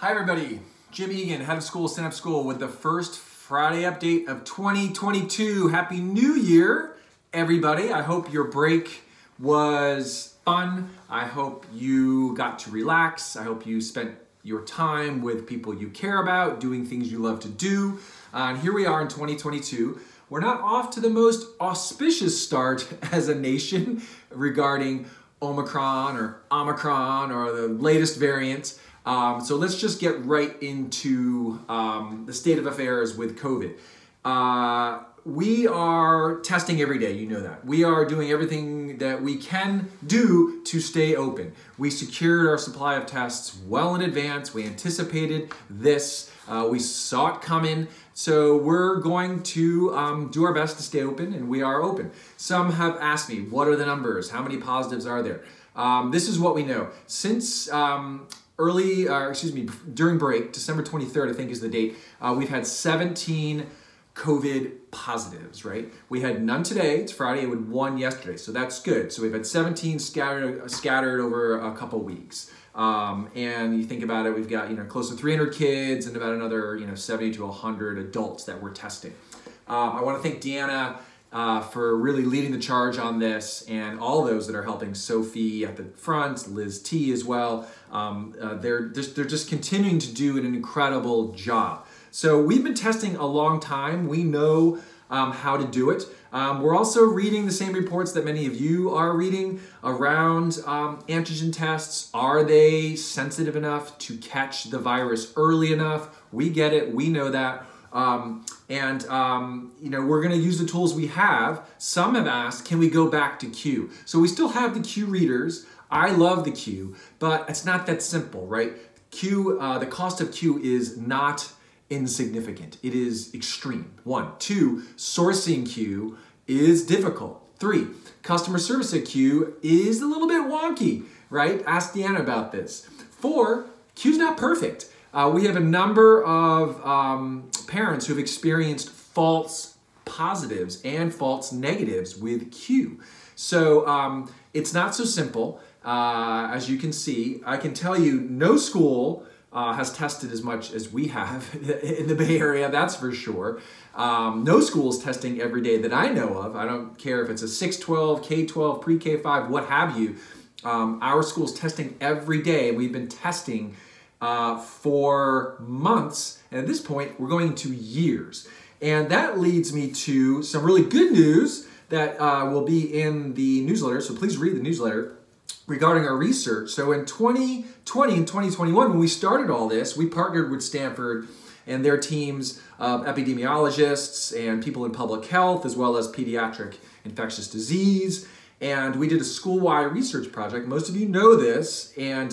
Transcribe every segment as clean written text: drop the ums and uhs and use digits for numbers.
Hi everybody, Jim Egan, head of school, Stanford School with the first Friday update of 2022. Happy New Year, everybody. I hope your break was fun. I hope you got to relax. I hope you spent your time with people you care about, doing things you love to do. And here we are in 2022. We're not off to the most auspicious start as a nation regarding Omicron or the latest variants. So let's just get right into the state of affairs with COVID. We are testing every day, you know that. We are doing everything that we can do to stay open. We secured our supply of tests well in advance. We anticipated this. We saw it coming. So we're going to do our best to stay open, and we are open. Some have asked me, what are the numbers? How many positives are there? This is what we know. Since during break, December 23rd, I think is the date, we've had 17 COVID positives, right? We had none today, it's Friday, we had one yesterday, so that's good. So we've had 17 scattered over a couple weeks. And you think about it, we've got close to 300 kids and about another 70 to 100 adults that we're testing. I want to thank Deanna for really leading the charge on this, and all those that are helping. Sophie at the front, Liz T as well. They're just continuing to do an incredible job. So we've been testing a long time. We know how to do it. We're also reading the same reports that many of you are reading around antigen tests. Are they sensitive enough to catch the virus early enough? We get it. We know that. We're going to use the tools we have. Some have asked, can we go back to Q? So we still have the Q readers. I love the Q, but it's not that simple, right? Q, the cost of Q is not insignificant. It is extreme. 1. 2, sourcing Q is difficult. 3, customer service at Q is a little bit wonky, right? Ask Deanna about this. 4, Q's not perfect. We have a number of parents who've experienced false positives and false negatives with Q. So it's not so simple. As you can see, I can tell you no school has tested as much as we have in the Bay Area, that's for sure. No school is testing every day that I know of. I don't care if it's a 6-12, K-12, pre-K-5, what have you. Our school's testing every day. We've been testing for months, and at this point, we're going into years. And that leads me to some really good news that will be in the newsletter, so please read the newsletter regarding our research. So in 2020 and 2021, when we started all this, we partnered with Stanford and their teams of epidemiologists and people in public health, as well as pediatric infectious disease. And we did a school-wide research project. Most of you know this, and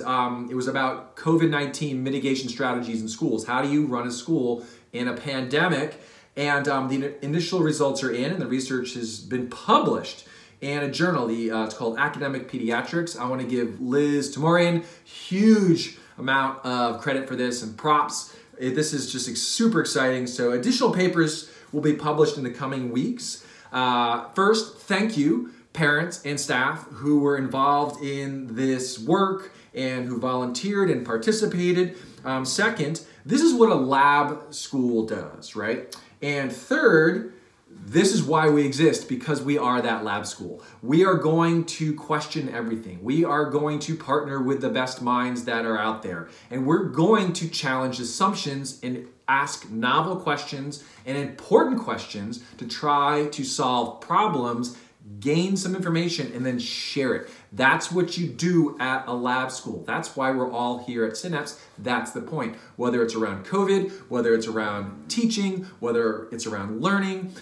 it was about COVID-19 mitigation strategies in schools. How do you run a school in a pandemic? And the initial results are in, and the research has been published in a journal. It's called Academic Pediatrics. I want to give Liz Tamorian huge amount of credit for this and props. This is just super exciting. So additional papers will be published in the coming weeks. First, thank you, parents and staff who were involved in this work and who volunteered and participated. Second, this is what a lab school does, right? And third, this is why we exist, because we are that lab school. We are going to question everything. We are going to partner with the best minds that are out there. And we're going to challenge assumptions and ask novel questions and important questions to try to solve problems, gain some information, and then share it. That's what you do at a lab school. That's why we're all here at Synapse. That's the point. Whether it's around COVID, whether it's around teaching, whether it's around learning,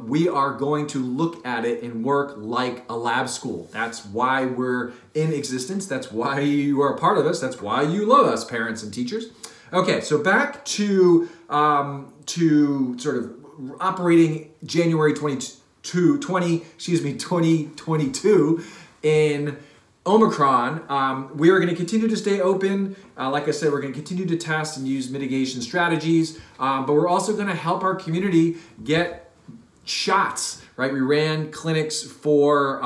we are going to look at it and work like a lab school. That's why we're in existence. That's why you are a part of us. That's why you love us, parents and teachers. Okay, so back to sort of operating January 2022 in Omicron. We are going to continue to stay open. Like I said, we're going to continue to test and use mitigation strategies, but we're also going to help our community get shots, right? We ran clinics for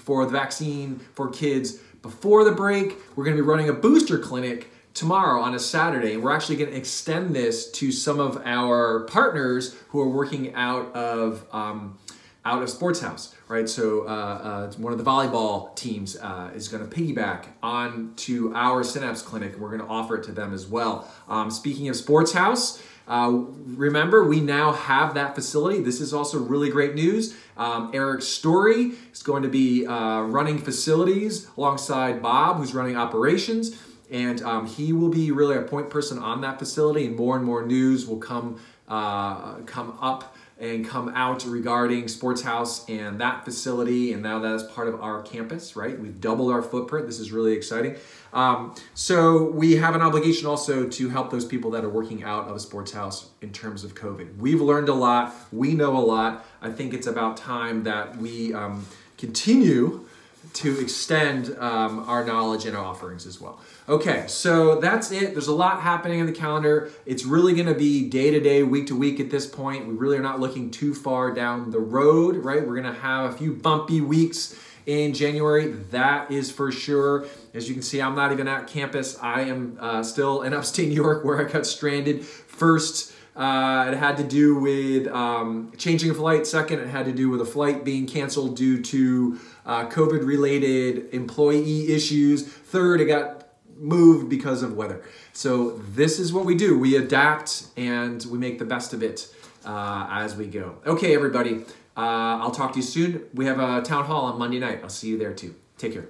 the vaccine for kids before the break. We're going to be running a booster clinic tomorrow on a Saturday, and we're actually going to extend this to some of our partners who are working out of Sports House, right? So one of the volleyball teams is going to piggyback on to our Synapse Clinic, and we're going to offer it to them as well. Speaking of Sports House, remember, we now have that facility. This is also really great news. Eric Story is going to be running facilities alongside Bob, who's running operations. And he will be really a point person on that facility, and more news will come up and come out regarding Sports House and that facility, and now that is part of our campus, right? We've doubled our footprint. This is really exciting. So we have an obligation also to help those people that are working out of a Sports House in terms of COVID. We've learned a lot. We know a lot. I think it's about time that we continue to extend our knowledge and our offerings as well. Okay, so that's it. There's a lot happening in the calendar. It's really going to be day to day, week to week at this point. We really are not looking too far down the road, right? We're going to have a few bumpy weeks in January, that is for sure. As you can see, I'm not even at campus. I am still in upstate New York, where I got stranded. First, it had to do with changing a flight. Second, it had to do with a flight being canceled due to COVID-related employee issues. Third, it got moved because of weather. So this is what we do. We adapt and we make the best of it as we go. Okay, everybody. I'll talk to you soon. We have a town hall on Monday night. I'll see you there too. Take care.